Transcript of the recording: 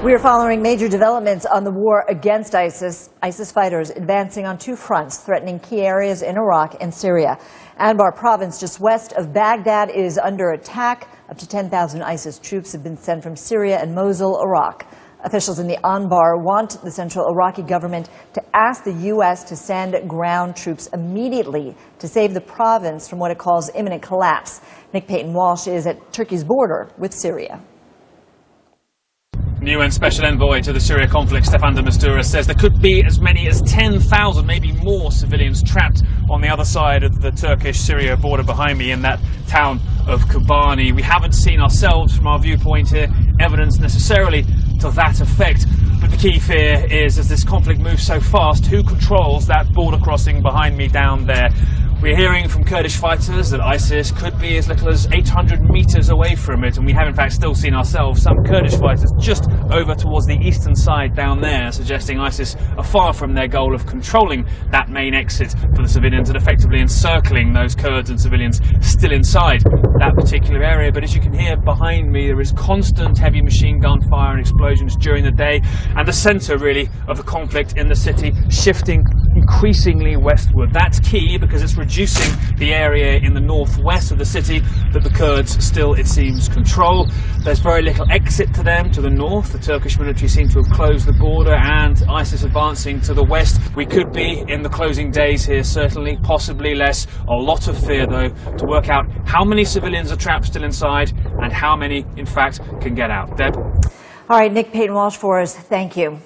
We are following major developments on the war against ISIS. ISIS fighters advancing on two fronts, threatening key areas in Iraq and Syria. Anbar province, just west of Baghdad, is under attack. Up to 10,000 ISIS troops have been sent from Syria and Mosul, Iraq. Officials in the Anbar want the central Iraqi government to ask the U.S. to send ground troops immediately to save the province from what it calls imminent collapse. Nick Payton-Walsh is at Turkey's border with Syria. UN Special Envoy to the Syria conflict, Staffan de Mistura, says there could be as many as 10,000, maybe more, civilians trapped on the other side of the Turkish-Syria border behind me in that town of Kobani. We haven't seen ourselves, from our viewpoint here, evidence necessarily to that effect. But the key fear is, as this conflict moves so fast, who controls that border crossing behind me down there? We're hearing from Kurdish fighters that ISIS could be as little as 800 meters away from it, and we have in fact still seen ourselves some Kurdish fighters just over towards the eastern side down there, suggesting ISIS are far from their goal of controlling that main exit for the civilians and effectively encircling those Kurds and civilians still inside that particular area. But as you can hear behind me, there is constant heavy machine gun fire and explosions during the day, and the centre really of the conflict in the city shifting increasingly westward. That's key because it's reducing the area in the northwest of the city that the Kurds still, it seems, control. There's very little exit to them to the north. The Turkish military seem to have closed the border, and ISIS advancing to the west. We could be in the closing days here, certainly, possibly less. A lot of fear, though, to work out how many civilians are trapped still inside and how many, in fact, can get out. Deb? All right, Nick Payton-Walsh for us. Thank you.